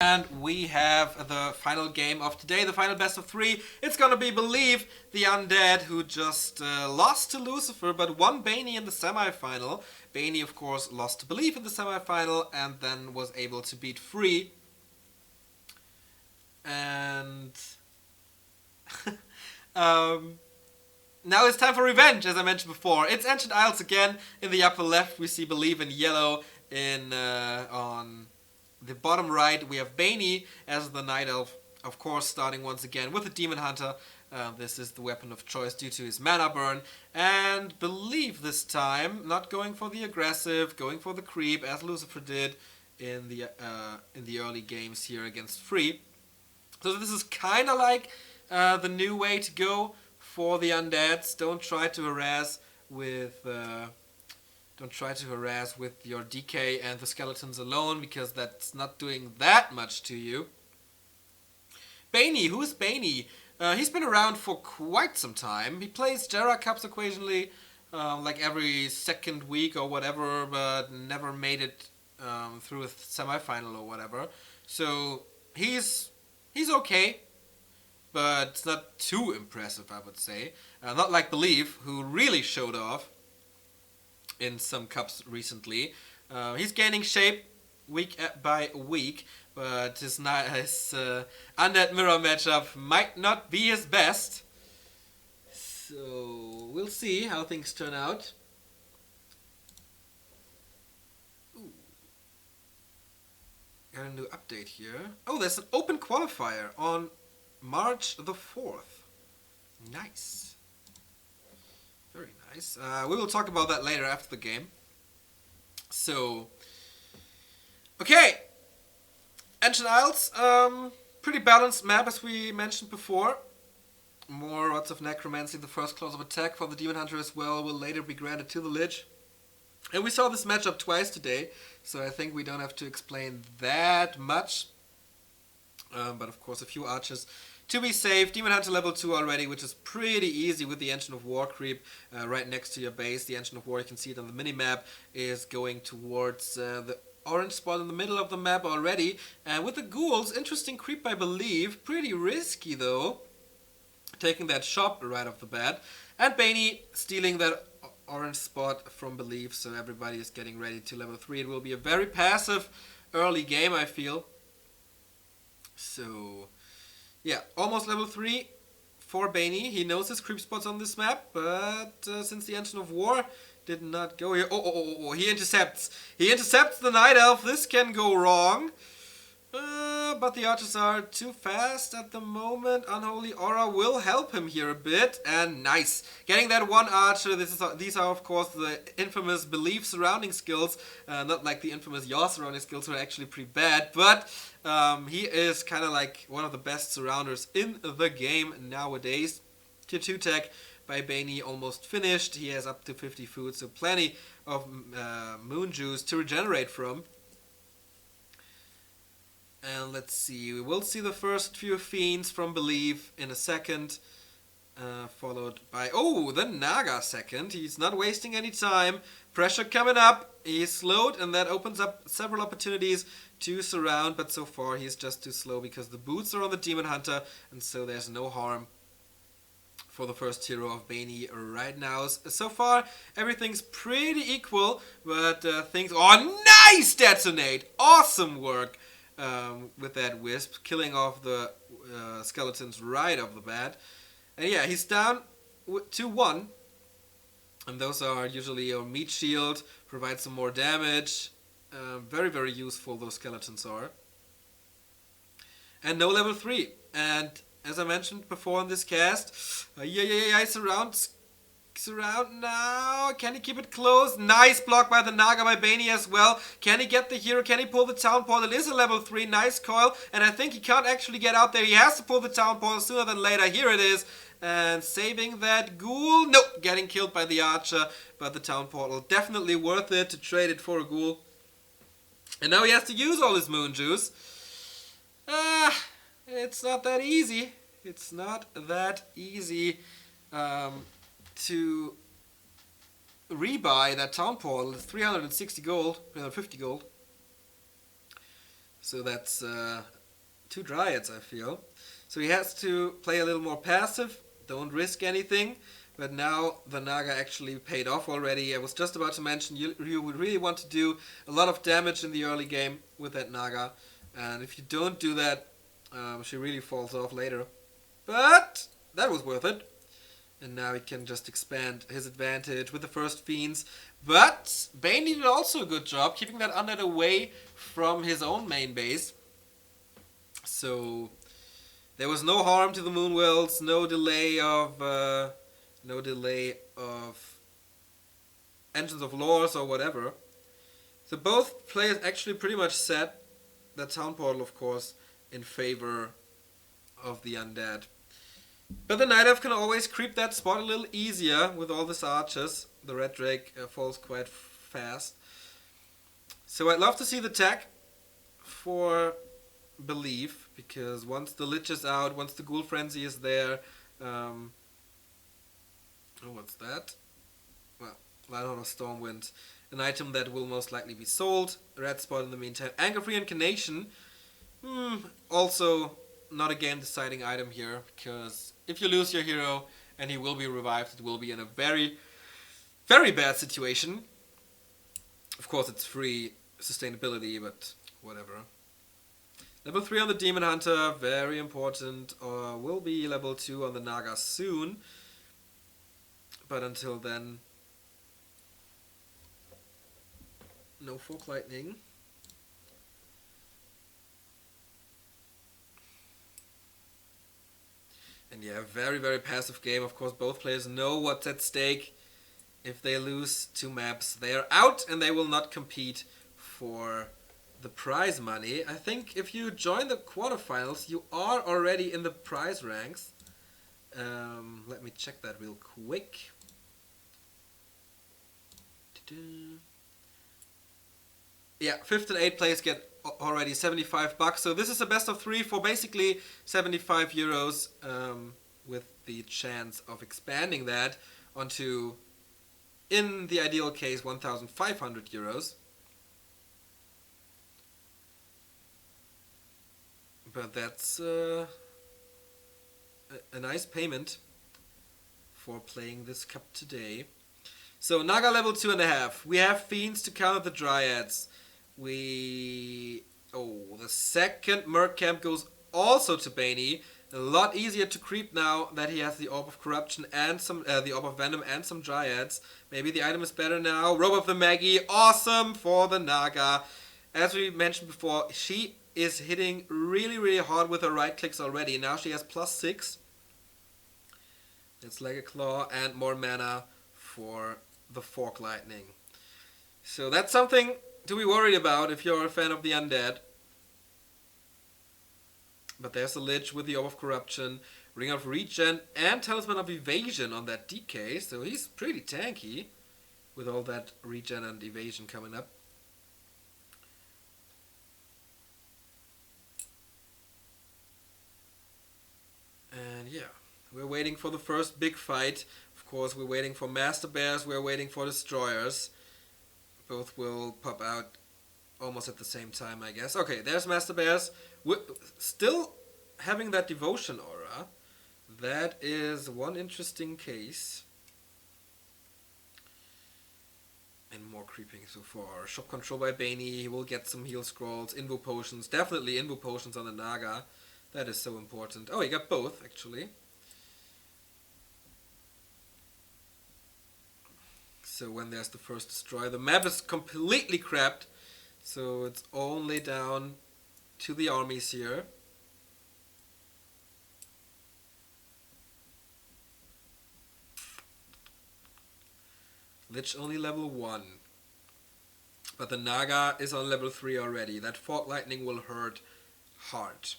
And we have the final game of today, the final best of three. It's gonna be Believe, the Undead, who just lost to Lucifer, but won Bany in the semifinal. Bany, of course, lost to Believe in the semifinal, and then was able to beat Free. And now it's time for revenge, as I mentioned before. It's Ancient Isles again. In the upper left, we see Believe in yellow. On the bottom right, we have Bany as the Night Elf, of course, starting once again with the Demon Hunter. This is the weapon of choice due to his mana burn. And Believe this time, not going for the aggressive, going for the creep, as Lucifer did in the early games here against Free. So this is kind of like the new way to go for the Undeads. Don't try to harass with your DK and the skeletons alone, because that's not doing that much to you. Bany, who is Bany? He's been around for quite some time. He plays Jera Cups occasionally, like every second week or whatever, but never made it through a semifinal or whatever. So he's okay, but it's not too impressive, I would say. Not like Believe, who really showed off in some cups recently. He's gaining shape week by week, but his Undead Mirror matchup might not be his best. So we'll see how things turn out. Ooh. Got a new update here. Oh, there's an open qualifier on March the 4th. Nice. Very nice. We will talk about that later after the game. So, okay. Ancient Isles, pretty balanced map as we mentioned before. More Rods of Necromancy, the first clause of attack for the Demon Hunter as well, will later be granted to the Lich. And we saw this matchup twice today, so I think we don't have to explain that much. But of course a few archers to be safe. Demon Hunter level 2 already, which is pretty easy with the Ancient of War creep right next to your base. The Ancient of War, you can see it on the minimap, is going towards the orange spot in the middle of the map already. And with the ghouls, interesting creep I believe. Pretty risky though, taking that shop right off the bat. And Bany stealing that orange spot from Believe, so everybody is getting ready to level 3. It will be a very passive early game, I feel. So, yeah, almost level 3 for Bany. He knows his creep spots on this map, but since the Ancient of War did not go here... Oh, he intercepts. He intercepts the Night Elf. This can go wrong. But the archers are too fast at the moment. Unholy Aura will help him here a bit. And nice. Getting that one archer. These are, of course, the infamous Believe surrounding skills. Not like the infamous Yaw surrounding skills, who are actually pretty bad. But he is kind of like one of the best surrounders in the game nowadays. Tier 2 tech by Bany almost finished. He has up to 50 food, so plenty of moon juice to regenerate from. And let's see, we will see the first few fiends from Believe in a second, followed by, the Naga second. He's not wasting any time. Pressure coming up. He's slowed, and that opens up several opportunities to surround, but so far he's just too slow because the boots are on the Demon Hunter, and so there's no harm for the first hero of Bany right now. So far, everything's pretty equal, but things... Oh, nice detonate! Awesome work! With that Wisp, killing off the skeletons right off the bat. And yeah, he's down 2-1. And those are usually a meat shield, provide some more damage. Very, very useful those skeletons are. And no level 3. And as I mentioned before in this cast, surround now. Can he keep it close? Nice block by the Naga by Bany as well. Can he get the hero? Can he pull the town portal? It is a level 3. Nice coil. And I think he can't actually get out there. He has to pull the town portal sooner than later. Here it is. And saving that ghoul. Nope. Getting killed by the archer. But the town portal. Definitely worth it to trade it for a ghoul. And now he has to use all his moon juice. It's not that easy. It's not that easy. To rebuy that town portal. It's 360 gold, 350 gold. So that's 2 Dryads, I feel. So he has to play a little more passive, don't risk anything. But now the Naga actually paid off already. I was just about to mention you would really want to do a lot of damage in the early game with that Naga. And if you don't do that, she really falls off later. But that was worth it. And now he can just expand his advantage with the first Fiends. But Bany did also a good job keeping that Undead away from his own main base. So there was no harm to the Moonwells, no delay of Engines of Lores or whatever. So both players actually pretty much set the Town Portal, of course, in favor of the Undead. But the Night Elf can always creep that spot a little easier with all these archers. The Red Drake falls quite fast. So I'd love to see the tech for Belief, because once the Lich is out, once the Ghoul Frenzy is there, oh, what's that? Well, Lighthorn of Stormwind, an item that will most likely be sold. Red Spot in the meantime. Anger Free Incarnation, also not a game deciding item here, because if you lose your hero and he will be revived, it will be in a very, very bad situation. Of course, it's free sustainability, but whatever. Level 3 on the Demon Hunter, very important, or will be level 2 on the Naga soon. But until then, no Fork Lightning. And yeah, very, very passive game. Of course, both players know what's at stake. If they lose 2 maps, they are out and they will not compete for the prize money. I think if you join the quarterfinals, you are already in the prize ranks. Let me check that real quick. Yeah, 5th and 8th place get already $75. So this is a best of 3 for basically 75 euros, with the chance of expanding that onto, in the ideal case, 1,500 euros. But that's a nice payment for playing this cup today. So Naga level 2.5. We have Fiends to counter the Dryads. The second Merc Camp goes also to Bany. A lot easier to creep now that he has the Orb of Corruption and the Orb of Venom and some Dryads. Maybe the item is better now. Robe of the Magi, awesome for the Naga. As we mentioned before, she is hitting really, really hard with her right clicks already. Now she has +6. It's like a claw and more mana for the Fork Lightning. So that's something to be worried about if you're a fan of the Undead. But there's a Lich with the Orb of Corruption, Ring of Regen, and Talisman of Evasion on that DK. So he's pretty tanky with all that Regen and Evasion coming up. And yeah, we're waiting for the first big fight. Of course, we're waiting for Master Bears, we're waiting for Destroyers. Both will pop out almost at the same time, I guess. Okay, there's Master Bears. We're still having that Devotion aura. That is one interesting case. And more creeping so far. Shop Control by Bany. He will get some heal scrolls, Invo Potions. Definitely Invo Potions on the Naga. That is so important. Oh, he got both, actually. So when there's the first Destroyer, the map is completely crapped. So it's only down to the armies here. Lich only level 1. But the Naga is on level 3 already. That Fork Lightning will hurt hard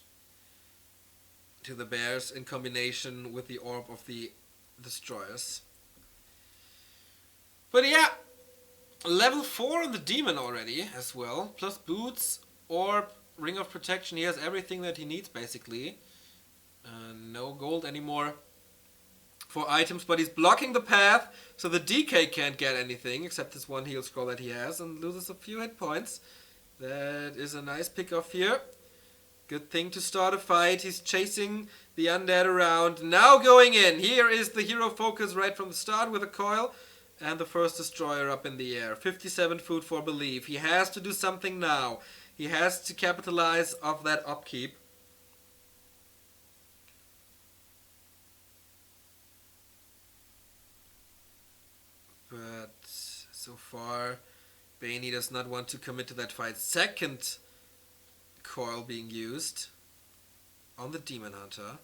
to the Bears in combination with the Orb of the Destroyers. But yeah, level 4 on the Demon already as well. Plus Boots, Orb, Ring of Protection. He has everything that he needs basically. No gold anymore for items, but he's blocking the path, so the DK can't get anything except this one heal scroll that he has, and loses a few hit points. That is a nice pick-off here. Good thing to start a fight. He's chasing the undead around. Now going in. Here is the hero focus right from the start with a coil. And the first destroyer up in the air. 57 food for belief. He has to do something now. He has to capitalize off that upkeep. But so far, Bany does not want to commit to that fight. Second coil being used on the Demon Hunter.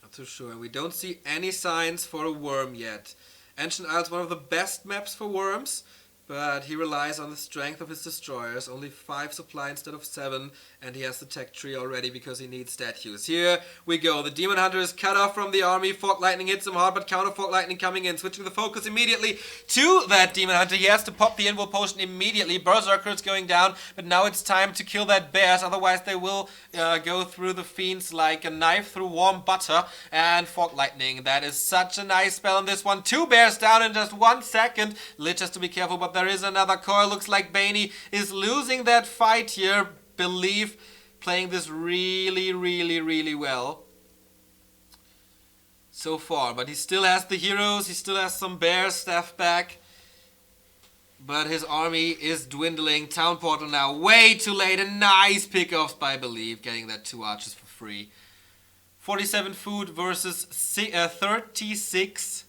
Not too sure. We don't see any signs for a worm yet. Ancient Isle is one of the best maps for worms, but he relies on the strength of his destroyers. Only 5 supply instead of 7, and he has the tech tree already because he needs statues. Here we go. The Demon Hunter is cut off from the army. Fog Lightning hits him hard, but counter Fog Lightning coming in. Switching the focus immediately to that Demon Hunter. He has to pop the Invul Potion immediately. Berserker is going down, but now it's time to kill that bears. Otherwise they will go through the fiends like a knife through warm butter. And Fog Lightning. That is such a nice spell on this one. 2 bears down in just 1 second. Lich has to be careful, but there is another coil. Looks like Bany is losing that fight here. Believe playing this really well so far. But he still has the heroes. He still has some bear staff back. But his army is dwindling. Town portal now. Way too late. A nice pickoffs by Believe. Getting that 2 archers for free. 47 food versus 36.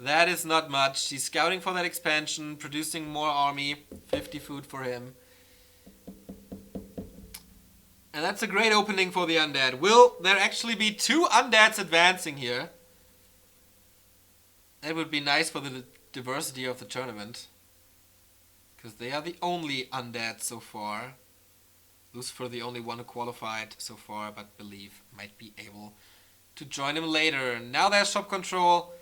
That is not much. He's scouting for that expansion, producing more army. 50 food for him. And that's a great opening for the undead. Will there actually be 2 undeads advancing here? That would be nice for the diversity of the tournament. Because they are the only undead so far. Lucifer the only one who qualified so far, but Believe might be able to join him later. Now there's shop control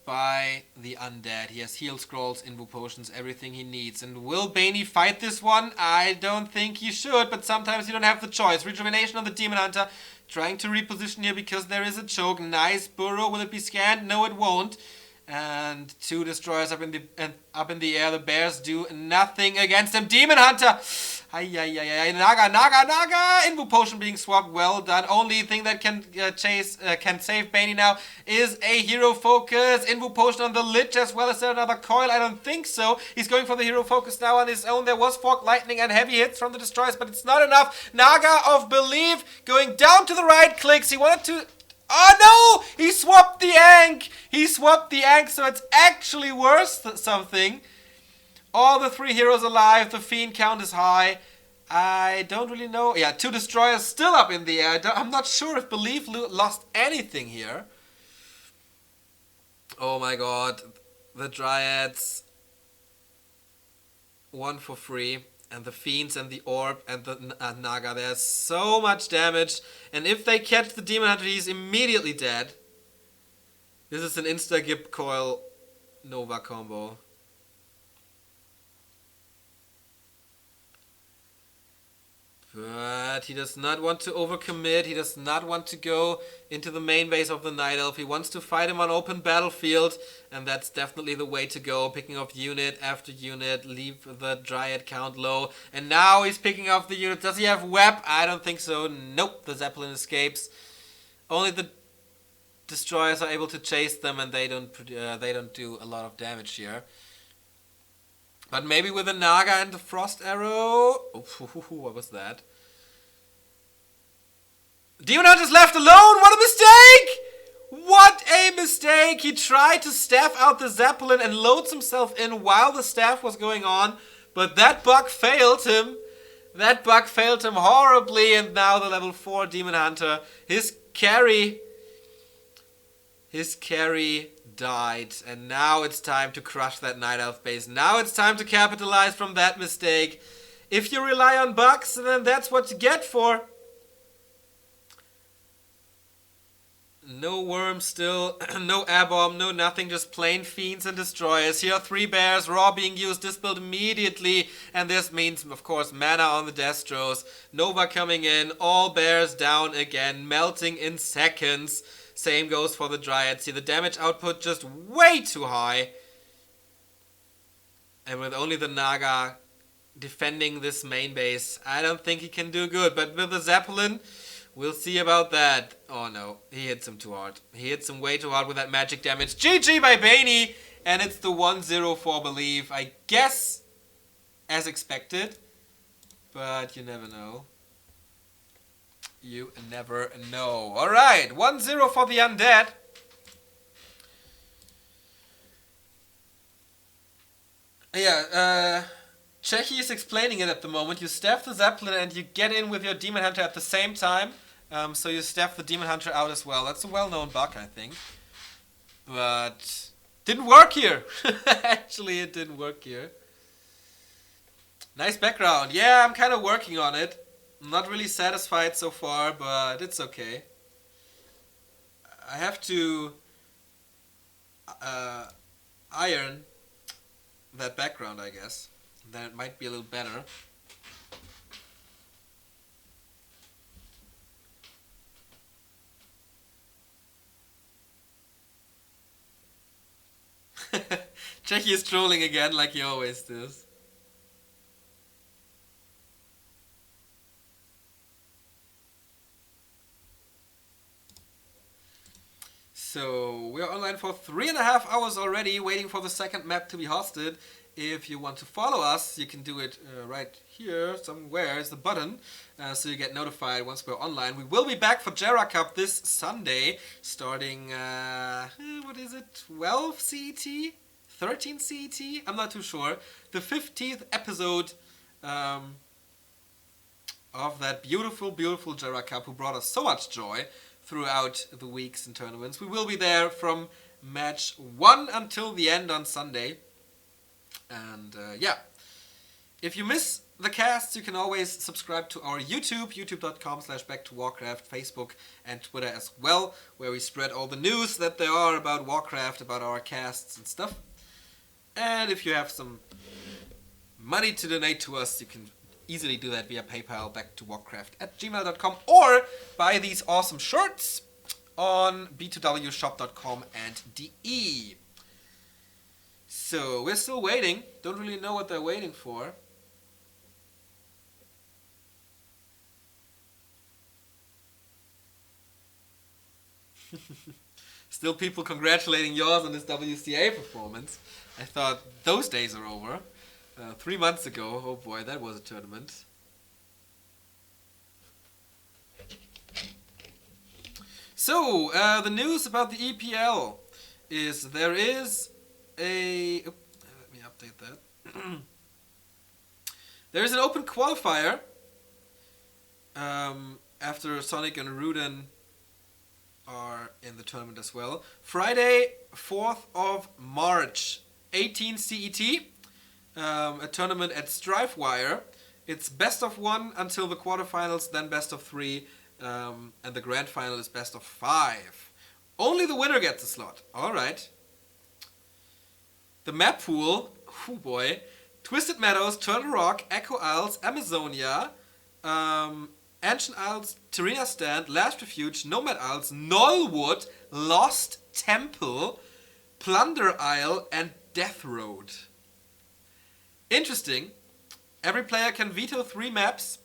by the undead. He has heal scrolls, invul potions, everything he needs. And will Bany fight this one? I don't think he should, but sometimes you don't have the choice. Rejuvenation on the Demon Hunter. Trying to reposition here because there is a choke. Nice burrow. Will it be scanned? No, it won't. And 2 destroyers up in the air. The bears do nothing against him. Demon Hunter! Naga! Invul potion being swapped. Well done. Only thing that can save Bany now is a hero focus. Invul potion on the Lich as well. Is there another coil? I don't think so. He's going for the hero focus now on his own. There was Fog Lightning and heavy hits from the destroyers, but it's not enough. Naga of Believe going down to the right clicks. He wanted to... Oh no! He swapped the Ankh! So it's actually worse something. All the 3 heroes alive. The Fiend count is high. I don't really know. Yeah, 2 destroyers still up in the air. I'm not sure if Believe lost anything here. Oh my god. The Dryads. 1 for free. And the Fiends and the Orb and the Naga. There's so much damage. And if they catch the Demon Hunter, he's immediately dead. This is an insta-gip coil Nova combo. But he does not want to overcommit. He does not want to go into the main base of the Night Elf. He wants to fight him on open battlefield. And that's definitely the way to go. Picking off unit after unit. Leave the Dryad count low. And now he's picking off the unit. Does he have Web? I don't think so. Nope. The Zeppelin escapes. Only the destroyers are able to chase them. And they don't do a lot of damage here. But maybe with the Naga and the Frost Arrow... Oh, what was that? Demon Hunter's left alone! What a mistake! What a mistake! He tried to staff out the Zeppelin and loads himself in while the staff was going on. But that bug failed him. That bug failed him horribly. And now the level 4 Demon Hunter. His carry died, and now it's time to crush that Night Elf base. Now it's time to capitalize from that mistake. If you rely on bugs, then that's what you get for. No worms still, no air bomb, no nothing, just plain fiends and destroyers. Here are 3 bears, raw being used, dispelled immediately, and this means, of course, mana on the Destros. Nova coming in, all bears down again, melting in seconds. Same goes for the Dryads here. The damage output just way too high. And with only the Naga defending this main base, I don't think he can do good. But with the Zeppelin, we'll see about that. Oh no, he hits him too hard. He hits him way too hard with that magic damage. GG by Bany! And it's the 1-0 for Believe. I guess as expected. But you never know. You never know. Alright, 1-0 for the Undead. Yeah, Chechi is explaining it at the moment. You staff the Zeppelin and you get in with your Demon Hunter at the same time. So you staff the Demon Hunter out as well. That's a well-known bug, I think. But didn't work here. Actually, it didn't work here. Nice background. Yeah, I'm kind of working on it. I'm not really satisfied so far, but it's okay. I have to iron that background, I guess. Then it might be a little better. Chechi is trolling again like he always does. So, we're online for 3.5 hours already, waiting for the second map to be hosted. If you want to follow us, you can do it right here, somewhere is the button, so you get notified once we're online. We will be back for Jera Cup this Sunday, starting, what is it, 12 CET? 13 CET? I'm not too sure. The 15th episode of that beautiful, beautiful Jera Cup who brought us so much joy throughout the weeks and tournaments. We will be there from match 1 until the end on Sunday. And yeah, if you miss the casts, you can always subscribe to our YouTube, youtube.com/backtowarcraft, Facebook and Twitter as well, where we spread all the news that there are about Warcraft, about our casts and stuff. And if you have some money to donate to us, you can easily do that via PayPal, backtowarcraft@gmail.com, or buy these awesome shirts on b2wshop.com and DE. So, we're still waiting. Don't really know what they're waiting for. Still people congratulating yours on this WCA performance. I thought those days are over. 3 months ago, oh boy, that was a tournament. So, the news about the EPL is there is a... let me update that. There is an open qualifier after Sonic and Ruden are in the tournament as well. Friday, 4th of March, 18 CET. A tournament at Strifewire. It's best of 1 until the quarterfinals, then best of 3, and the grand final is best of 5. Only the winner gets a slot. Alright. The map pool, oh boy, Twisted Meadows, Turtle Rock, Echo Isles, Amazonia, Ancient Isles, Terina Stand, Last Refuge, Nomad Isles, Knollwood, Lost Temple, Plunder Isle, and Death Road. Interesting. Every player can veto 3 maps.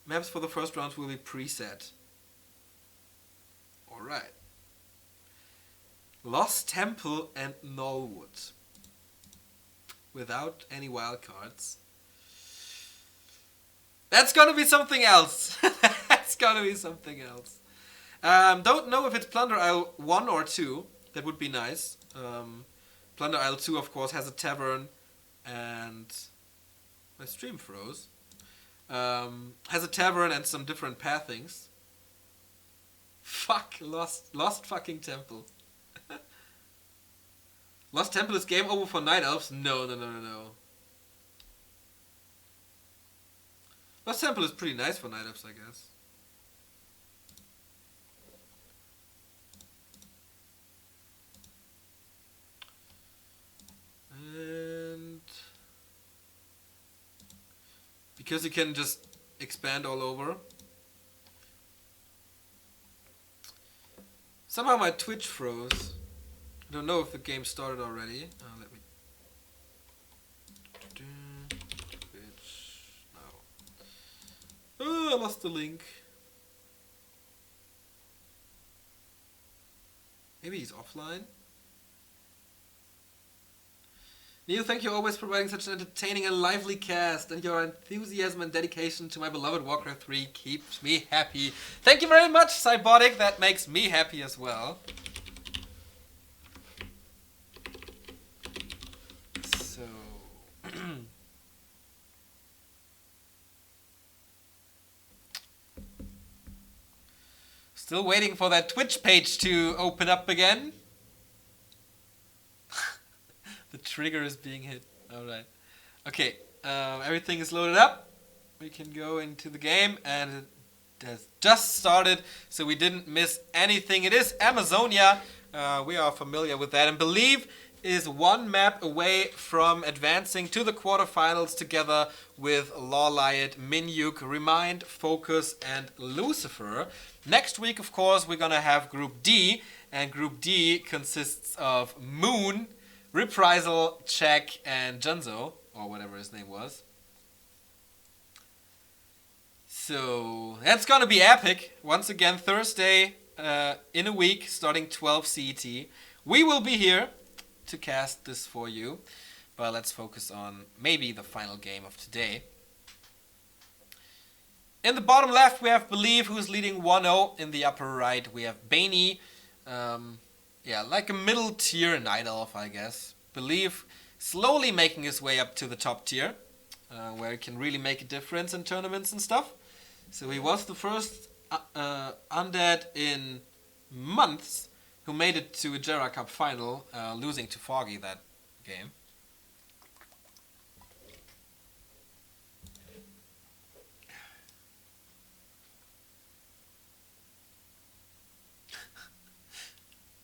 Maps for the first round will be preset. Alright. Lost Temple and Knollwood. Without any wildcards. That's gonna be something else. That's gonna be something else. Don't know if it's Plunder Isle 1 or 2. That would be nice. Plunder Isle 2, of course, has a tavern, and my stream froze. Has a tavern and some different pathings. Fuck, lost fucking temple. Lost Temple is game over for Night Elves? No. Lost Temple is pretty nice for Night Elves, I guess. And because you can just expand all over. Somehow my Twitch froze. I don't know if the game started already. Let me Oh, I lost the link. Maybe he's offline. Neil, thank you always providing such an entertaining and lively cast, and your enthusiasm and dedication to my beloved Warcraft 3 keeps me happy. Thank you very much, Cybotic. That makes me happy as well. So... Still waiting for that Twitch page to open up again. The trigger is being hit. Alright. Okay, everything is loaded up. We can go into the game, and it has just started, so we didn't miss anything. It is Amazonia. We are familiar with that, and Believe is one map away from advancing to the quarterfinals together with Lawliot, Minyuk, Remind, Focus, and Lucifer. Next week, of course, we're gonna have Group D, and Group D consists of Moon, Reprisal, Check, and Junzo, or whatever his name was. So that's gonna be epic. Once again, Thursday in a week, starting 12 CET. We will be here to cast this for you, but let's focus on maybe the final game of today. In the bottom left, we have Believe, who's leading 1-0. In the upper right, we have Bany. Yeah, like a middle tier Night Elf, I guess. Believe slowly making his way up to the top tier, where he can really make a difference in tournaments and stuff. So he was the first undead in months who made it to a Jera Cup final, losing to Foggy that game.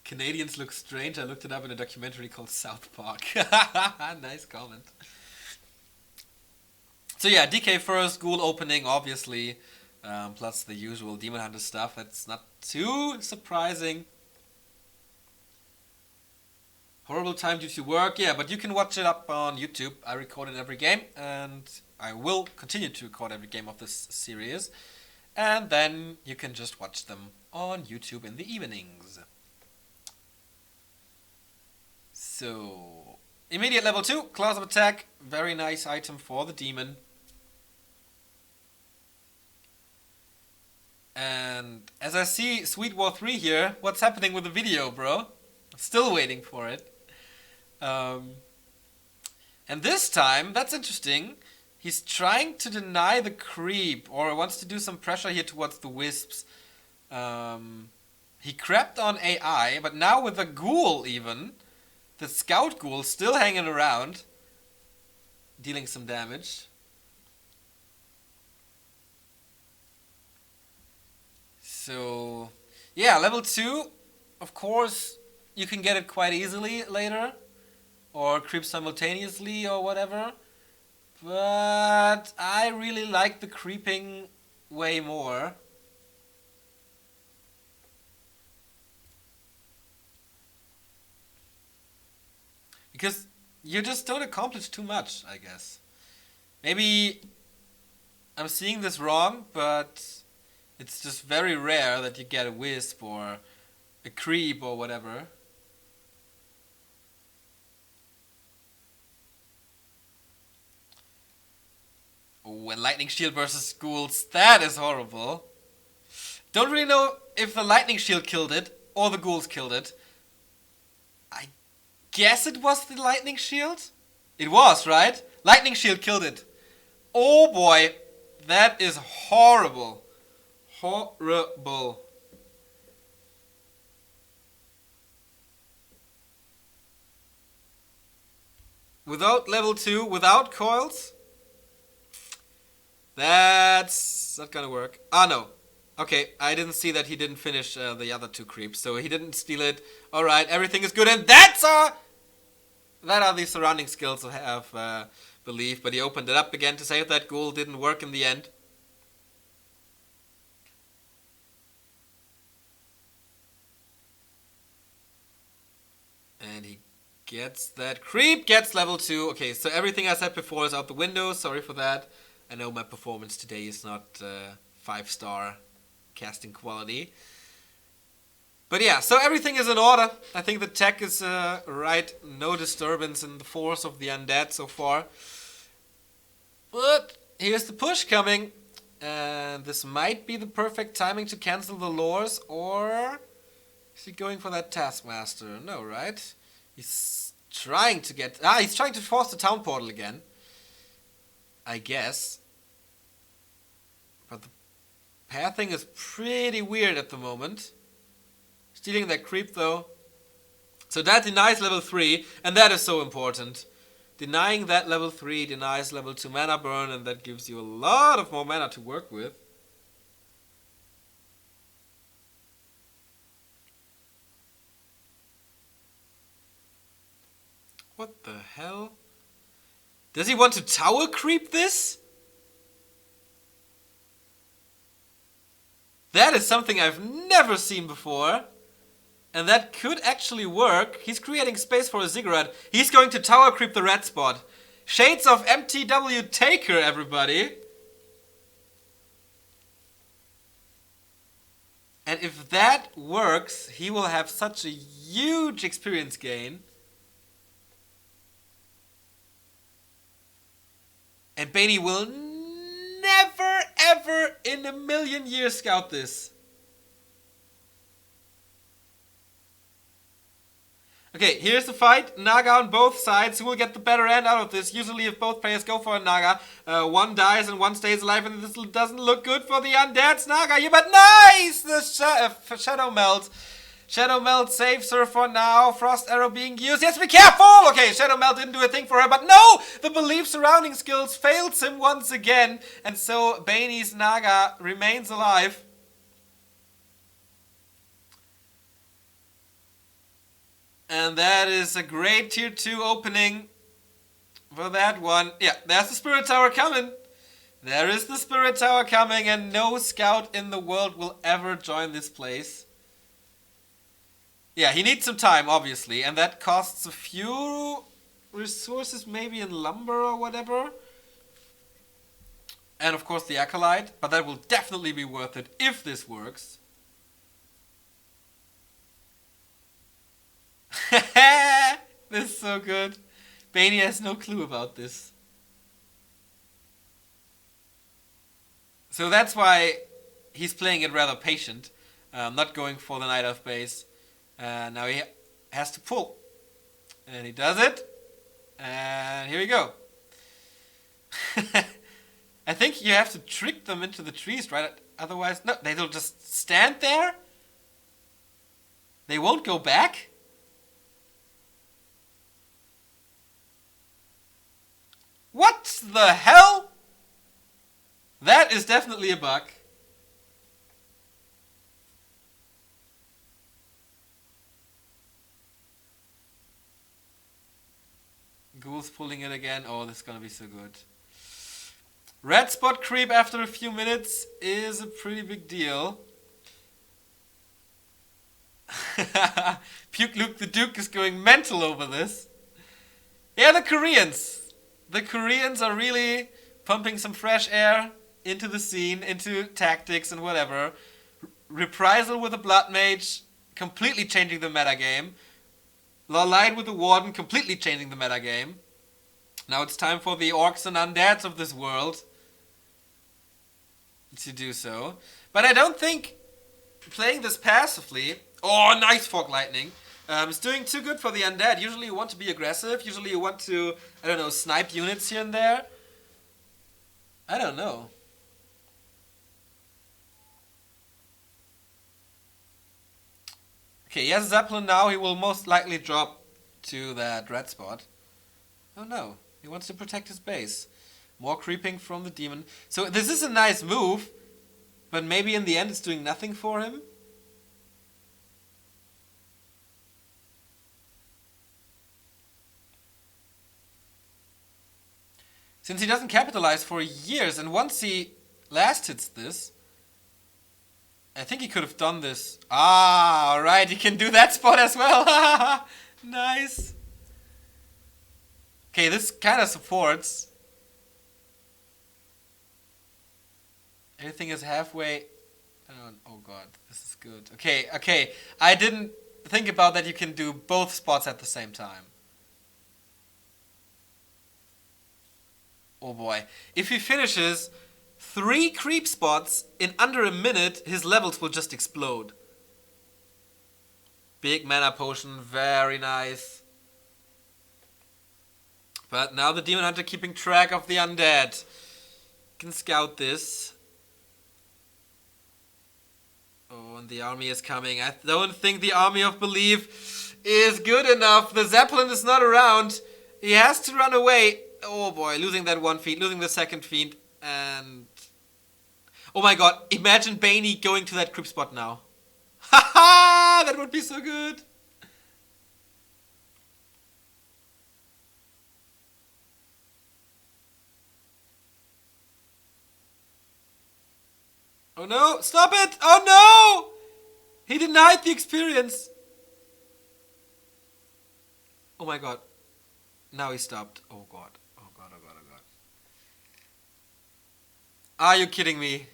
Canadians look strange. I looked it up in a documentary called South Park. Nice comment. So yeah, DK first, Ghoul opening, obviously. Plus the usual Demon Hunter stuff. That's not too surprising. Horrible time due to work. Yeah, but you can watch it up on YouTube. I recorded every game, and I will continue to record every game of this series. And then you can just watch them on YouTube in the evenings. So, immediate level 2, Claws of Attack. Very nice item for the demon. And as I see Sweet War 3 here, what's happening with the video, bro? Still waiting for it. And this time, that's interesting, he's trying to deny the creep, or wants to do some pressure here towards the wisps. He crapped on AI, but now with the ghoul even, the scout ghoul still hanging around, dealing some damage. So, yeah, level 2, of course, you can get it quite easily later, or creep simultaneously or whatever, but I really like the creeping way more. Because you just don't accomplish too much, I guess. Maybe I'm seeing this wrong, but it's just very rare that you get a wisp or a creep or whatever. When Lightning Shield versus Ghouls, that is horrible. Don't really know if the Lightning Shield killed it or the Ghouls killed it. I guess it was the Lightning Shield? It was, right? Lightning Shield killed it. Oh boy, that is horrible. Horrible. Without level 2, without coils? That's not gonna work. Ah, no. Okay, I didn't see that he didn't finish the other 2 creeps, so he didn't steal it. Alright, everything is good, and that are the surrounding skills I have, Believe, but he opened it up again to save that ghoul. Didn't work in the end. And he gets that creep, gets level 2. Okay, so everything I said before is out the window. Sorry for that. I know my performance today is not 5-star casting quality. But yeah, so everything is in order. I think the tech is right. No disturbance in the force of the undead so far. But here's the push coming. And this might be the perfect timing to cancel the lures. Or is he going for that Taskmaster? No, right? He's trying to get... he's trying to force the town portal again. I guess. But the pathing is pretty weird at the moment. Stealing that creep though. So that denies level 3, and that is so important. Denying that level 3 denies level 2 mana burn, and that gives you a lot of more mana to work with. What the hell? Does he want to tower creep this? That is something I've never seen before. And that could actually work. He's creating space for a ziggurat. He's going to tower creep the red spot. Shades of MTW Taker, everybody. And if that works, he will have such a huge experience gain. And Bany will never, ever in a million years scout this. Okay, here's the fight. Naga on both sides. Who will get the better end out of this? Usually if both players go for a Naga, one dies and one stays alive, and this doesn't look good for the undead's Naga. Yeah, but nice! The Shadow Melt. Shadow Melt saves her for now. Frost Arrow being used. Yes, be careful! Okay, Shadow Melt didn't do a thing for her, but no! The belief surrounding skills fails him once again, and so Bany's Naga remains alive. And that is a great tier 2 opening for that one. Yeah, there's the Spirit Tower coming. There is the Spirit Tower coming, and no scout in the world will ever join this place. Yeah, he needs some time, obviously, and that costs a few resources, maybe in lumber or whatever. And of course the Acolyte, but that will definitely be worth it if this works. This is so good. Bany has no clue about this. So that's why he's playing it rather patient. Not going for the Knight of Base. Now he has to pull. And he does it. And here we go. I think you have to trick them into the trees, right? Otherwise, no, they'll just stand there. They won't go back. What the hell? That is definitely a bug. Ghoul's pulling it again. Oh, this is gonna be so good. Red spot creep after a few minutes is a pretty big deal. Puke Luke the Duke is going mental over this. Yeah, the Koreans. The Koreans are really pumping some fresh air into the scene, into tactics and whatever. Reprisal with a Blood Mage, completely changing the metagame. Light with the Warden, completely changing the metagame. Now it's time for the Orcs and Undeads of this world to do so. But I don't think playing this passively... Oh, nice Fog Lightning. It's doing too good for the Undead. Usually you want to be aggressive. Usually you want to, I don't know, snipe units here and there. I don't know. Okay, he has a Zeppelin now. He will most likely drop to that red spot. Oh no, he wants to protect his base. More creeping from the demon. So this is a nice move, but maybe in the end it's doing nothing for him. Since he doesn't capitalize for years, and once he last hits this, I think he could have done this. Ah, alright, he can do that spot as well. Nice. Okay, this kind of supports. Everything is halfway. Oh god, this is good. Okay. I didn't think about that you can do both spots at the same time. Oh boy. If he finishes 3 creep spots in under a minute, his levels will just explode. Big mana potion, very nice. But now the Demon Hunter keeping track of the undead. Can scout this. Oh, and the army is coming. I don't think the army of belief is good enough. The Zeppelin is not around. He has to run away. Oh boy, losing that one feat, losing the second feat, and... Oh my god, imagine Bany going to that creep spot now. Haha, that would be so good. Oh no, stop it! Oh no! He denied the experience. Oh my god. Now he stopped. Oh god. Oh god, oh god, oh god. Are you kidding me?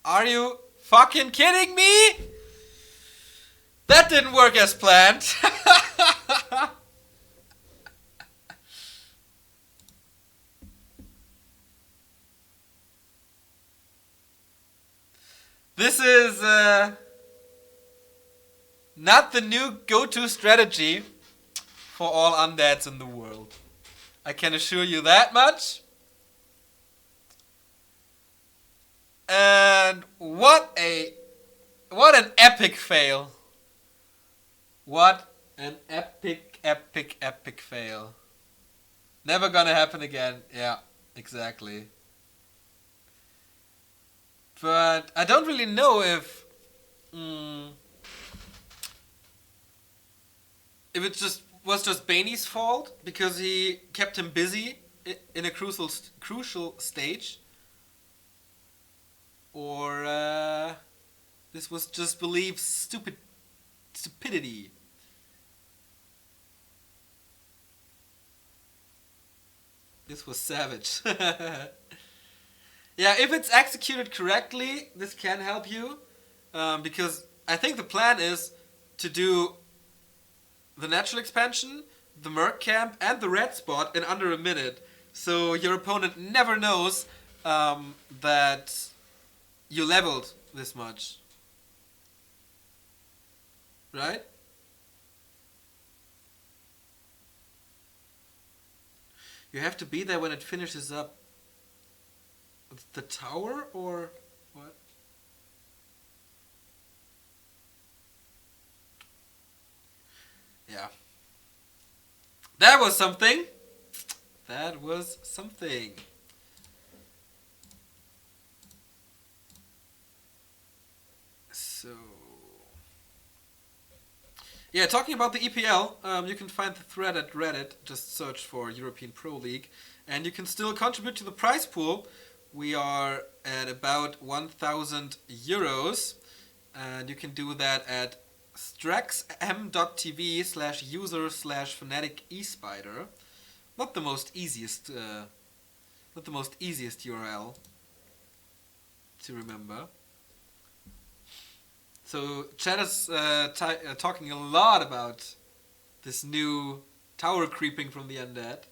Are you fucking kidding me? That didn't work as planned. This is not the new go-to strategy for all undeads in the world. I can assure you that much. And what an epic fail. What an epic fail. Never gonna happen again. Yeah, exactly. But I don't really know if it was just Bany's fault because he kept him busy in a crucial stage, or this was just Belief's stupidity. This was savage. Yeah, if it's executed correctly, this can help you. Because I think the plan is to do the natural expansion, the Merc camp, and the red spot in under a minute. So your opponent never knows that you leveled this much. Right? You have to be there when it finishes up. The tower or what? Yeah. That was something. That was something. So... Yeah, talking about the EPL, you can find the thread at Reddit. Just search for European Pro League. And you can still contribute to the prize pool. We are at about 1,000 euros, and you can do that at straxm.tv/user/fanatic espider. Not the most easiest URL to remember. So chat is talking a lot about this new tower creeping from the undead.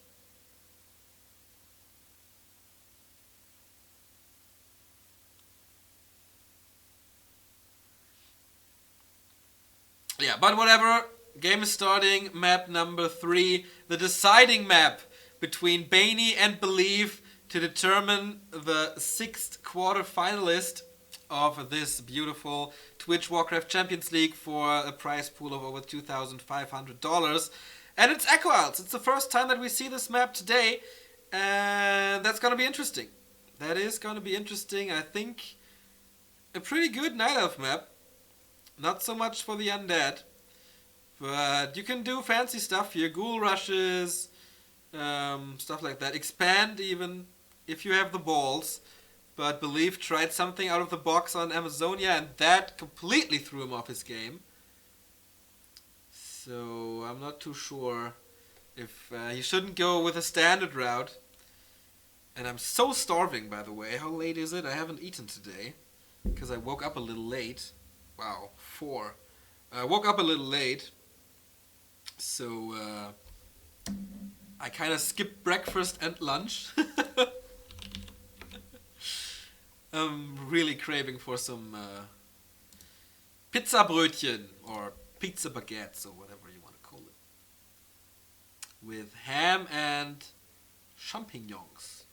Yeah, but whatever. Game is starting. Map number 3. The deciding map between Bany and Belief to determine the 6th quarter finalist of this beautiful Twitch Warcraft Champions League for a prize pool of over $2,500. And it's Echo Isles. It's the first time that we see this map today. And that's going to be interesting. That is going to be interesting. I think a pretty good Night Elf map. Not so much for the undead, but you can do fancy stuff here. Ghoul rushes, stuff like that. Expand even, if you have the balls. But Belief tried something out of the box on Amazonia, and that completely threw him off his game. So, so I'm not too sure if he shouldn't go with a standard route. And I'm so starving, by the way. How late is it? I haven't eaten today because I woke up a little late. Wow, 4. I woke up a little late, so I kind of skipped breakfast and lunch. I'm really craving for some Pizzabrötchen or pizza baguettes or whatever you want to call it, with ham and champignons.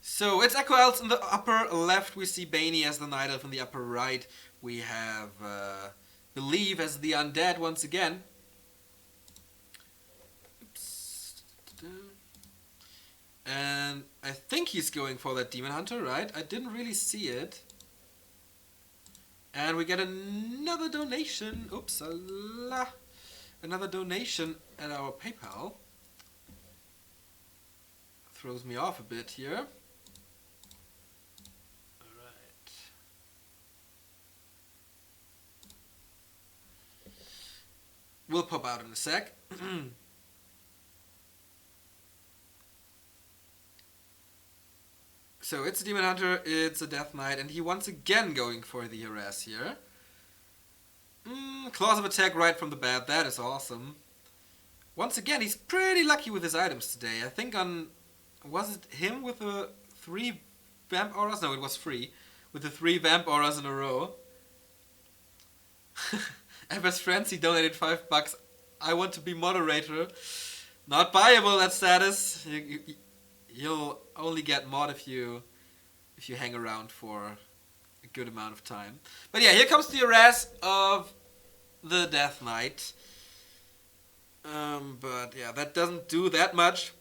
So it's Echo Elves in the upper left. We see Bany as the Night Elf in the upper right. We have Believe as the Undead once again. Oops. And I think he's going for that Demon Hunter, right? I didn't really see it. And we get another donation. Oops, another donation at our PayPal. Throws me off a bit here. Will pop out in a sec. So it's a Demon Hunter, it's a Death Knight, and he once again going for the harass here. Claws of attack right from the bat, that is awesome. Once again, he's pretty lucky with his items today. I think on... was it him with the 3 Vamp Auras? No, it was free. With the 3 Vamp Auras in a row. Best friends, he donated $5. I want to be moderator. Not buyable, that status. You'll only get mod if you hang around for a good amount of time. But yeah, here comes the harass of the Death Knight. But yeah, that doesn't do that much.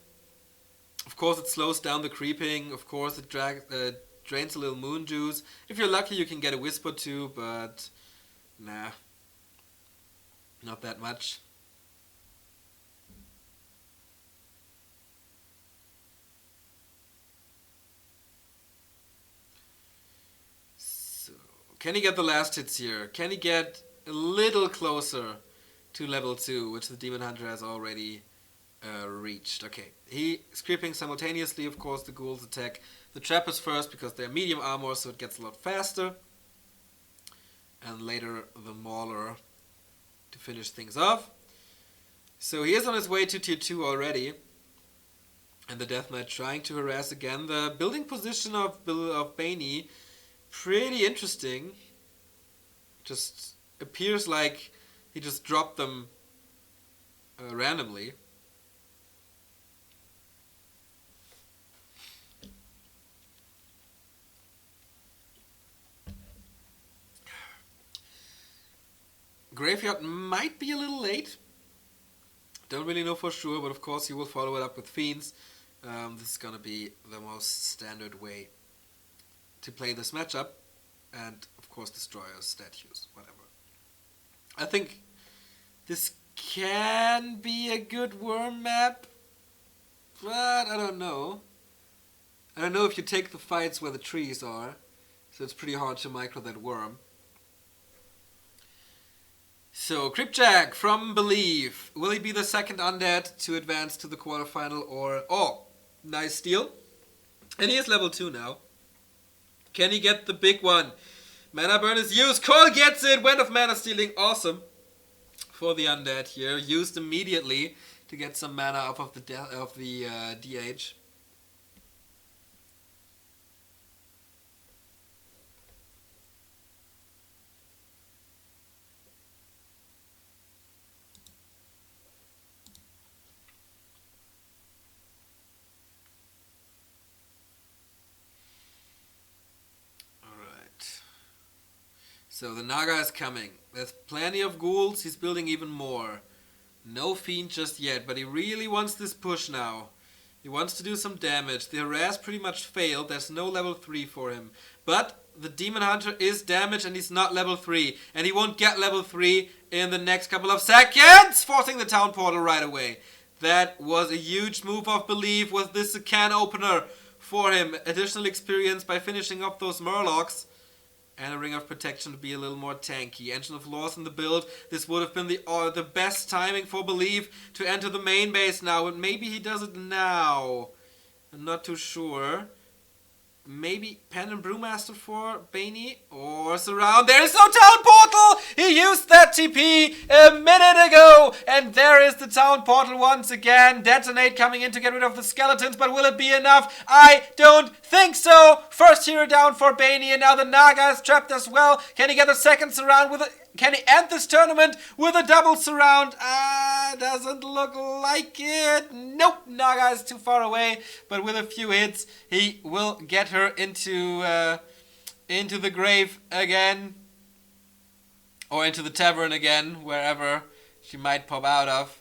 Of course, it slows down the creeping. Of course, it drains a little moon juice. If you're lucky, you can get a wisp or 2, but nah. Not that much. So, can he get the last hits here? Can he get a little closer to level 2, which the Demon Hunter has already reached? Okay, he is creeping simultaneously. Of course, the ghouls attack the trappers first because they're medium armor, so it gets a lot faster. And later, the Mauler to finish things off. So he is on his way to tier 2 already. And the Death Knight trying to harass again. The building position of Bany, pretty interesting. Just appears like he just dropped them randomly. Graveyard might be a little late. Don't really know for sure, but of course he will follow it up with Fiends. This is going to be the most standard way to play this matchup. And of course destroyers, statues, whatever. I think this can be a good worm map, but I don't know. I don't know if you take the fights where the trees are, so it's pretty hard to micro that worm. So, Cryptjack from Believe. Will he be the second undead to advance to the quarterfinal or... Oh, nice steal. And he is level 2 now. Can he get the big one? Mana burn is used. Cole gets it. Wind of mana stealing. Awesome. For the undead here. Used immediately to get some mana off of the DH. So the Naga is coming. There's plenty of ghouls. He's building even more. No Fiend just yet, but he really wants this push now. He wants to do some damage. The harass pretty much failed. There's no level 3 for him. But the Demon Hunter is damaged and he's not level 3. And he won't get level 3 in the next couple of seconds, forcing the town portal right away. That was a huge move of Believe. Was this a can opener for him? Additional experience by finishing off those Murlocs. And a Ring of Protection to be a little more tanky. Engine of Laws in the build. This would have been the best timing for Believe to enter the main base now. But maybe he does it now. I'm not too sure. Maybe Pen and Brewmaster for Bany or Surround. There is no town portal! He used that TP a minute ago! And there is the town portal once again. Detonate coming in to get rid of the skeletons, but will it be enough? I don't think so! First hero down for Bany, and now the Naga is trapped as well. Can he get a second Surround with it? Can he end this tournament with a double Surround? Doesn't look like it. Nope, Naga is too far away. But with a few hits, he will get her into the grave again. Or into the tavern again, wherever she might pop out of.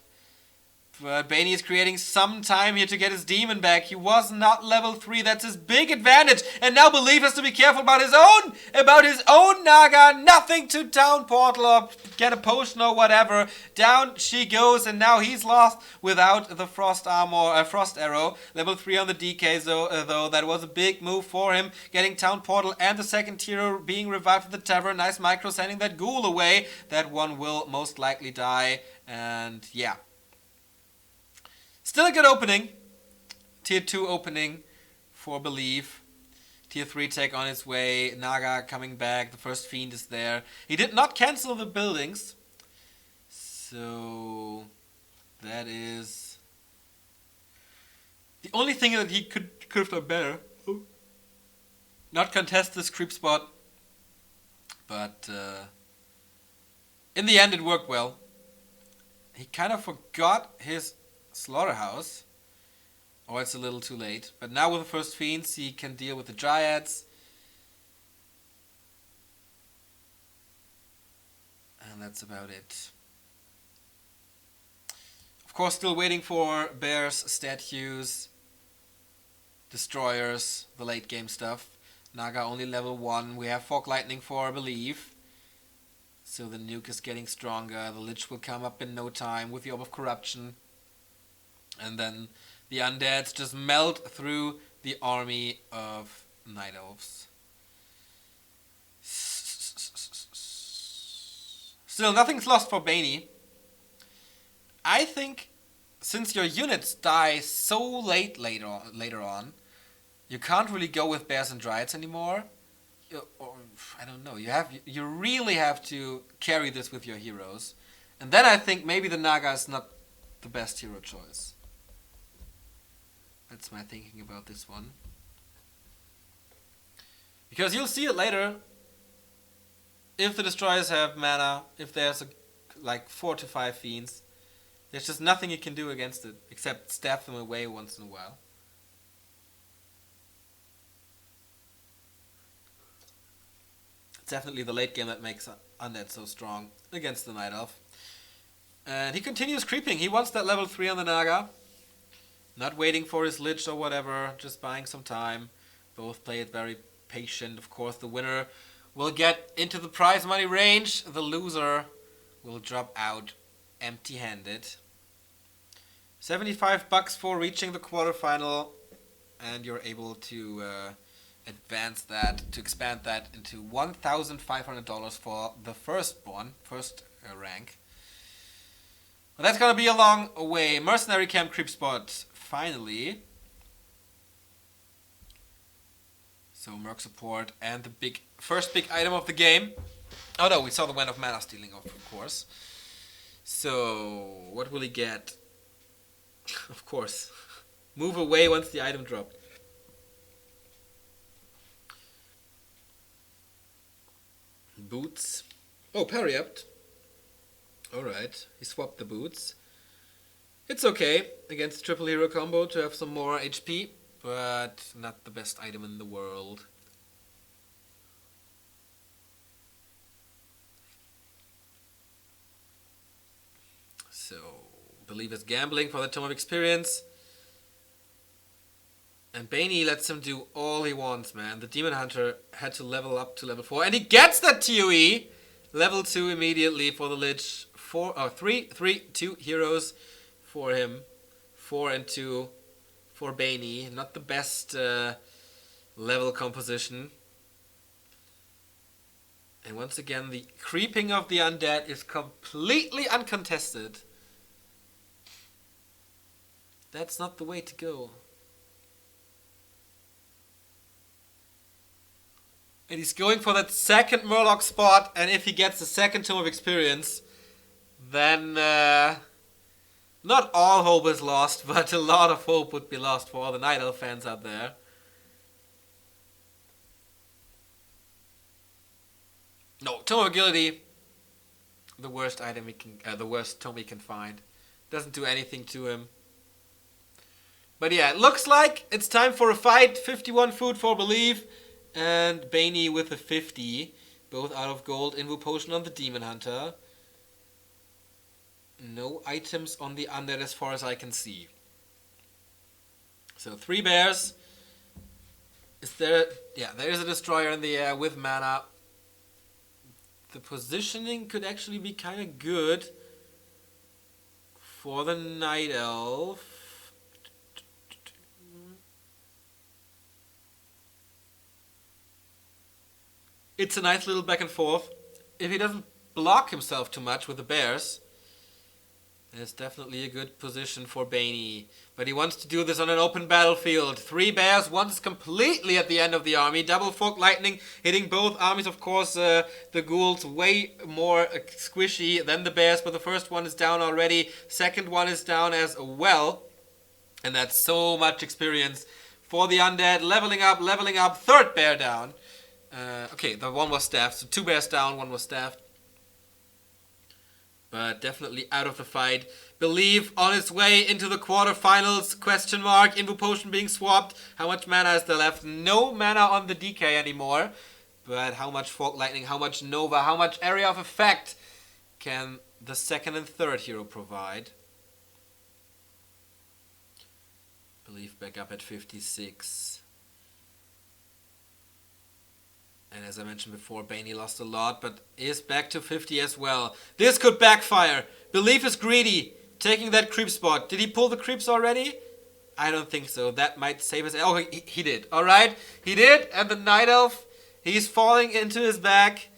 But Bany is creating some time here to get his demon back. He was not level 3. That's his big advantage. And now Believe has to be careful about his own Naga. Nothing to town portal or get a potion or whatever. Down she goes, and now he's lost without the frost armor, frost arrow. Level 3 on the DK though. That was a big move for him. Getting town portal and the second hero being revived at the tavern. Nice micro sending that ghoul away. That one will most likely die. And yeah. Still a good opening. Tier 2 opening for Believe. Tier 3 tech on its way. Naga coming back. The first Fiend is there. He did not cancel the buildings. So that is the only thing that he could have done better. Not contest this creep spot. But in the end it worked well. He kind of forgot his Slaughterhouse, or it's a little too late. But now with the first Fiends, he can deal with the Dryads. And that's about it. Of course, still waiting for Bears, statues, Destroyers, the late game stuff. Naga only level 1. We have Fog Lightning for Believe. So the nuke is getting stronger. The Lich will come up in no time with the Orb of Corruption. And then the undeads just melt through the army of Night Elves. Still, nothing's lost for Bany. I think since your units die so late later on, you can't really go with Bears and Dryads anymore. I don't know. You really have to carry this with your heroes. And then I think maybe the Naga is not the best hero choice. That's my thinking about this one. Because you'll see it later. If the Destroyers have mana, if there's like 4 to 5 Fiends, there's just nothing you can do against it except stab them away once in a while. It's definitely the late game that makes Undead so strong against the Night Elf. And he continues creeping. He wants that level 3 on the Naga. Not waiting for his Lich or whatever, just buying some time. Both play it very patient. Of course, the winner will get into the prize money range. The loser will drop out empty-handed. $75 for reaching the quarterfinal, and you're able to expand that into $1,500 for the first rank. Well, that's gonna be a long way. Mercenary Camp Creep Spot. Finally. So Merc support and the first big item of the game. Oh no, we saw the Wand of Mana stealing off, of course. So what will he get? Of course. Move away once the item dropped. Boots. Oh, parry upped. Alright, he swapped the boots. It's okay against triple hero combo to have some more HP, but not the best item in the world. So, Believe is gambling for the Tome of Experience. And Bany lets him do all he wants, man. The Demon Hunter had to level up to level 4. And he gets that ToE! Level 2 immediately for the Lich. 2 heroes for him. 4 and 2 for Bany. Not the best level composition. And once again, the creeping of the undead is completely uncontested. That's not the way to go. And he's going for that second Murloc spot, and if he gets the second Tome of Experience, then not all hope is lost, but a lot of hope would be lost for all the Night Elf fans out there. No, Tome of Agility, the worst item he can, the worst tome he can find. Doesn't do anything to him. But yeah, it looks like it's time for a fight. 51 food for Believe, and Bany with a 50, both out of gold. Invo Potion on the Demon Hunter. No items on the Undead as far as I can see. So 3 bears. Is there? Yeah, there is a Destroyer in the air with mana. The positioning could actually be kind of good for the Night Elf. It's a nice little back and forth. If he doesn't block himself too much with the bears, it's definitely a good position for Bany. But he wants to do this on an open battlefield. 3 bears, one is completely at the end of the army. Double Fork Lightning hitting both armies. Of course, the ghouls way more squishy than the bears, but the first one is down already. Second one is down as well. And that's so much experience for the undead. Leveling up. Third bear down. Okay, the one was staffed. So 2 bears down, 1 was staffed. But definitely out of the fight. Believe on its way into the quarterfinals, question mark. Invo Potion being swapped. How much mana is there left? No mana on the DK anymore. But how much Fork Lightning, how much Nova, how much Area of Effect can the second and third hero provide? Believe back up at 56. And as I mentioned before, Bany lost a lot, but is back to 50 as well. This could backfire. Belief is greedy, taking that creep spot. Did he pull the creeps already? I don't think so. That might save his... Oh, he did. Alright, he did. And the Night Elf, he's falling into his back.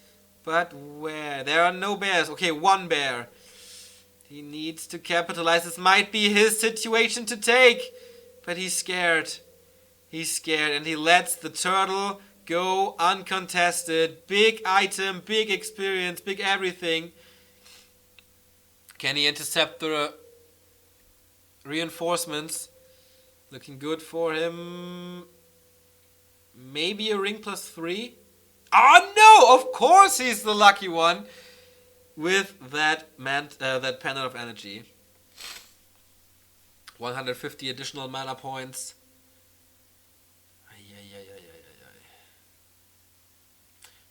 But where? There are no bears. Okay, 1 bear. He needs to capitalize. This might be his situation to take. But he's scared. He's scared, and he lets the turtle go uncontested. Big item, big experience, big everything. Can he intercept the reinforcements? Looking good for him. Maybe a ring plus 3. Oh no! Of course he's the lucky one with that that Pendant of Energy. 150 additional mana points.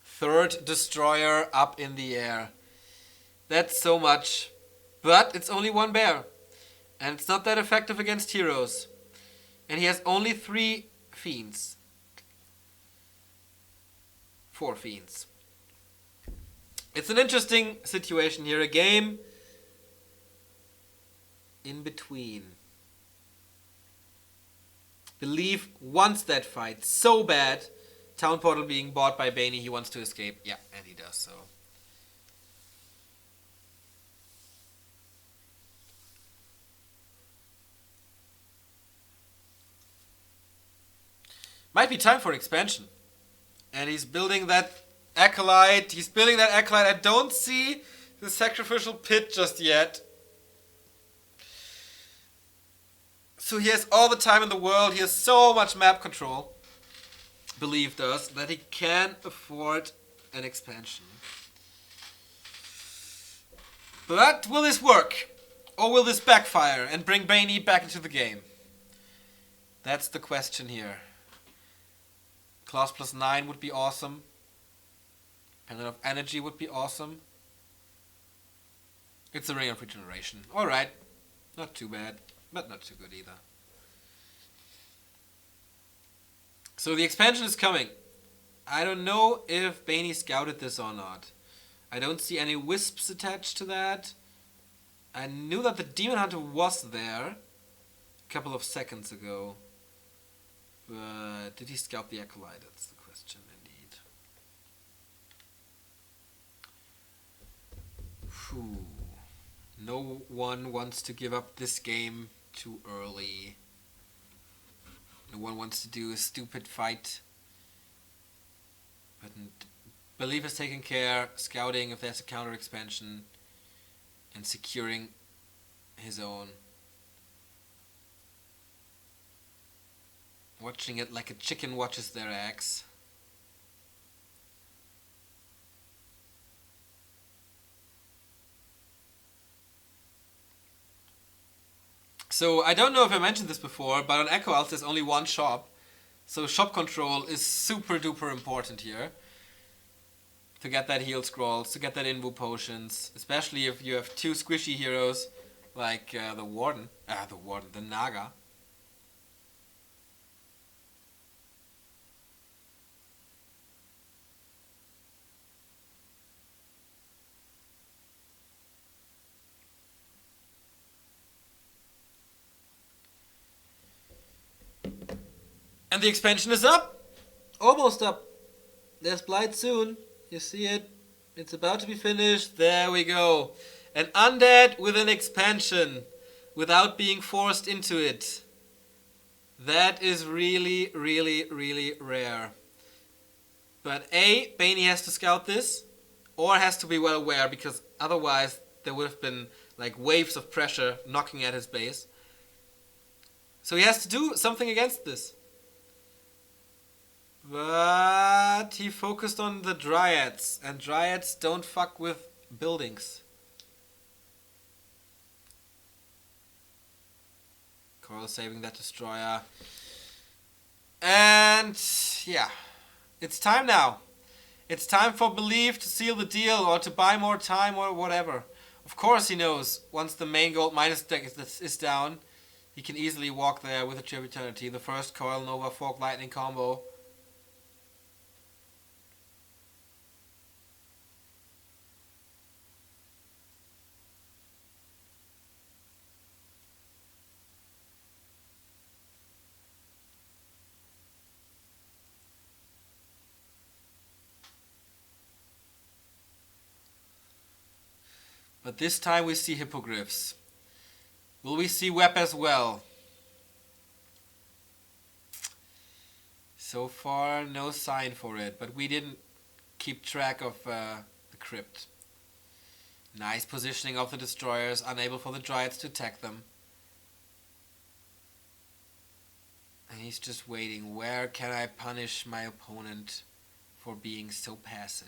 Third Destroyer up in the air. That's so much. But it's only 1 bear. And it's not that effective against heroes. And he has only 3 fiends. 4 fiends. It's an interesting situation here. A game in between. Believe wants that fight so bad. Town Portal being bought by Bany, he wants to escape. Yeah, and he does so. Might be time for an expansion. And he's building that Acolyte. I don't see the Sacrificial Pit just yet. So he has all the time in the world. He has so much map control. Believe does that he can afford an expansion. But will this work? Or will this backfire and bring Bany back into the game? That's the question here. Class plus 9 would be awesome. Pendant of Energy would be awesome. It's a Ring of Regeneration. Alright. Not too bad, but not too good either. So the expansion is coming. I don't know if Bany scouted this or not. I don't see any wisps attached to that. I knew that the Demon Hunter was there a couple of seconds ago. But did he scout the Acolyte? That's the question, indeed. Whew. No one wants to give up this game too early. No one wants to do a stupid fight. But Belief is taking care, scouting if there's a counter expansion, and securing his own. Watching it like a chicken watches their eggs. So I don't know if I mentioned this before, but on Echo Alt there's only one shop. So shop control is super duper important here. To get that heal scrolls, to get that invu potions. Especially if you have two squishy heroes like the Naga. And the expansion is up! Almost up. There's Blight soon. You see it? It's about to be finished. There we go. An undead with an expansion. Without being forced into it. That is really, really, really rare. But A, Bany has to scout this. Or has to be well aware, because otherwise there would have been like waves of pressure knocking at his base. So he has to do something against this. But he focused on the Dryads, and Dryads don't fuck with buildings. Coral saving that destroyer. And yeah, it's time now. It's time for Belief to seal the deal or to buy more time or whatever. Of course he knows once the main gold minus deck is down, he can easily walk there with a Tree of Eternity. The first Coil Nova Fork Lightning combo. But this time we see hippogriffs. Will we see Web as well? So far, no sign for it, but we didn't keep track of the crypt. Nice positioning of the destroyers, unable for the Dryads to attack them. And he's just waiting. Where can I punish my opponent for being so passive?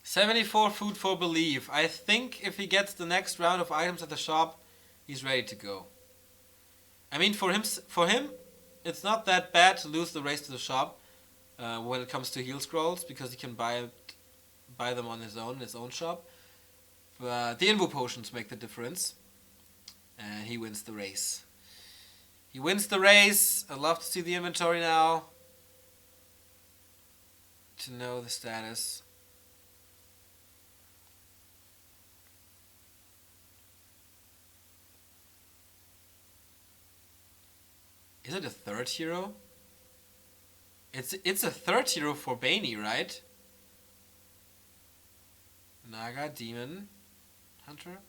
$74 food for Belief. I think if he gets the next round of items at the shop, he's ready to go. I mean, for him, it's not that bad to lose the race to the shop when it comes to heal scrolls, because he can buy them on his own shop. But the invu potions make the difference, and he wins the race. He wins the race. I'd love to see the inventory now to know the status. Is it a third hero? It's a third hero for Bany, right? Naga, Demon, Hunter?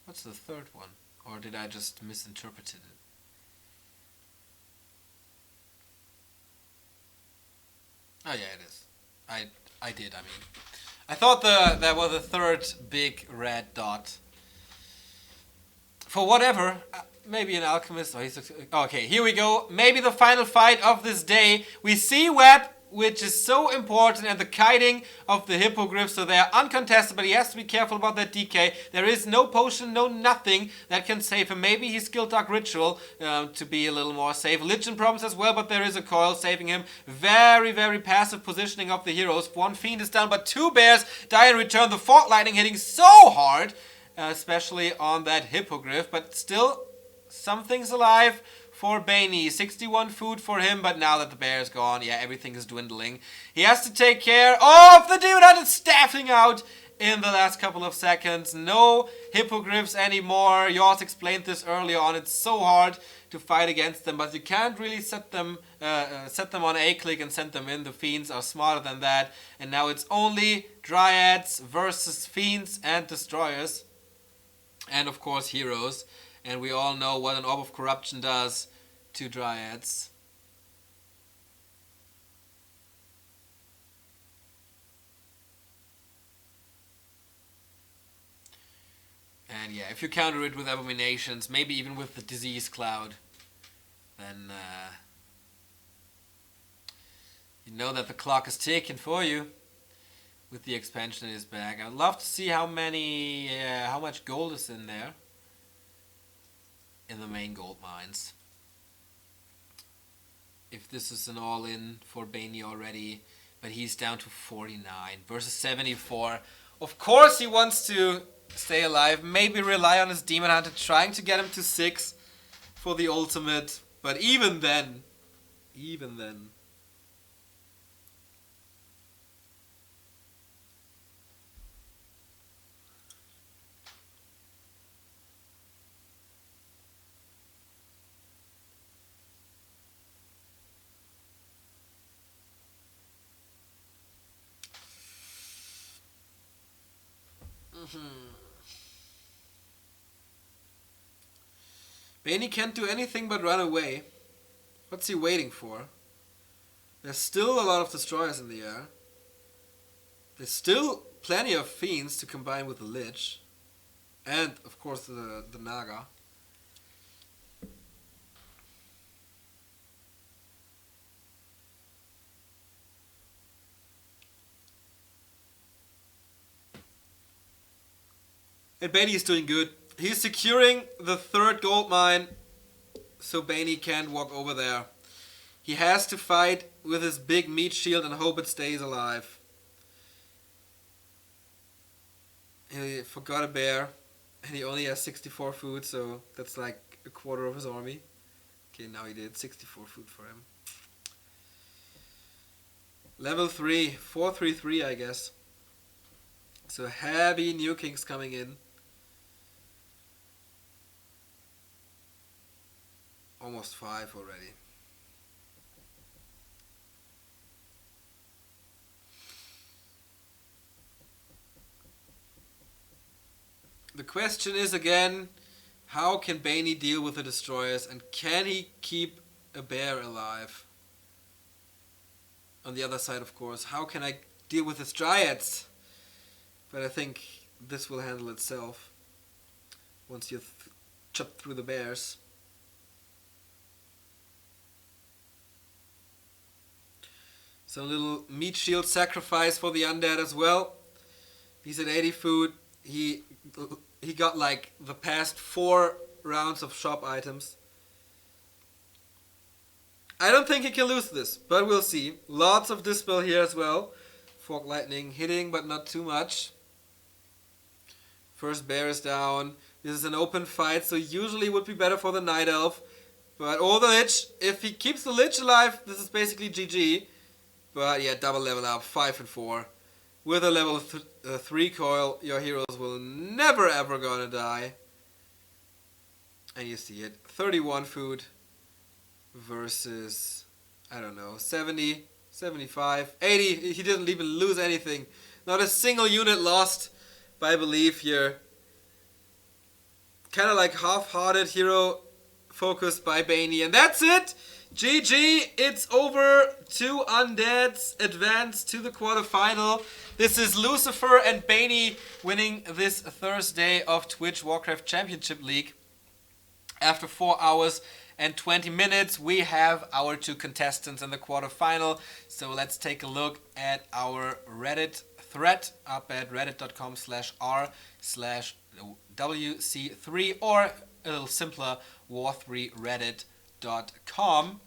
What's the third one? Or did I just misinterpret it? Oh yeah, it is. I did, I mean. I thought that was the third big red dot. For whatever, maybe an alchemist. Oh, okay, here we go. Maybe the final fight of this day. We see Web which is so important, and the kiting of the hippogriff, so they are uncontested, but he has to be careful about that DK. There is no potion, no nothing that can save him. Maybe he skilled Dark Ritual to be a little more safe. Lichen Problems as well, but there is a coil saving him. Very, very passive positioning of the heroes. One Fiend is down, but 2 bears die in return. The Fog Lightning hitting so hard, especially on that hippogriff, but still something's alive for Bany. 61 food for him, but now that the bear is gone, yeah, everything is dwindling. He has to take care of the Demon Hunter staffing out in the last couple of seconds. No hippogriffs anymore. Yours explained this earlier on. It's so hard to fight against them, but you can't really set them on A-click and send them in. The Fiends are smarter than that, and now it's only Dryads versus Fiends and Destroyers, and of course Heroes. And we all know what an Orb of Corruption does to Dryads. And yeah, if you counter it with Abominations, maybe even with the Disease Cloud, then you know that the clock is ticking for you with the expansion in his bag. I'd love to see how much gold is in there. In the main gold mines. If this is an all-in for Bany already, but he's down to 49 versus 74. Of course he wants to stay alive, maybe rely on his Demon Hunter, trying to get him to 6 for the ultimate, but even then. Bany can't do anything but run away. What's he waiting for? There's still a lot of Destroyers in the air. There's still plenty of Fiends to combine with the Lich. And, of course, the Naga. And Bany is doing good. He's securing the 3rd gold mine, so Bany can't walk over there. He has to fight with his big meat shield and hope it stays alive. He forgot a bear, and he only has 64 food, so that's like a quarter of his army. Okay, now he did 64 food for him. Level 3, 433 I guess. So heavy nukings coming in. Almost 5 already. The question is again, how can Bany deal with the Destroyers, and can he keep a bear alive? On the other side, of course, how can I deal with his Dryads? But I think this will handle itself once you chop through the bears. So a little meat shield sacrifice for the undead as well. He's at 80 food. He got like the past 4 rounds of shop items. I don't think he can lose this, but we'll see. Lots of Dispel here as well. Fog Lightning hitting, but not too much. First bear is down. This is an open fight, so usually would be better for the Night Elf. But the Lich, if he keeps the Lich alive, this is basically GG. But yeah, double level up, 5 and 4. With a level 3 coil, your heroes will never ever gonna die. And you see it, 31 food versus, I don't know, 70, 75, 80. He didn't even lose anything. Not a single unit lost by belief here. Kind of like half-hearted hero focused by Bany. And that's it! GG, it's over. 2 undeads advance to the quarterfinal. This is Lucifer and Bany winning this Thursday of Twitch Warcraft Championship League after 4 hours and 20 minutes, we have our 2 contestants in the quarterfinal. So let's take a look at our Reddit thread up at reddit.com/r/WC3, or a little simpler, war3reddit.com.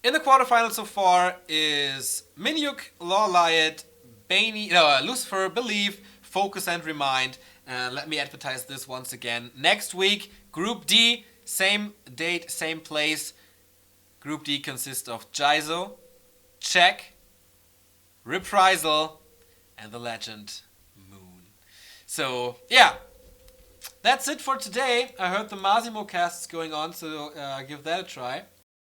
In the quarterfinals so far is Minyuk, Lawliot, Bany, Lucifer, Believe, Focus and Remind. And let me advertise this once again. Next week, Group D, same date, same place. Group D consists of Jaizo, Check, Reprisal, and the legend Moon. So, yeah. That's it for today. I heard the Massimo cast is going on, so give that a try.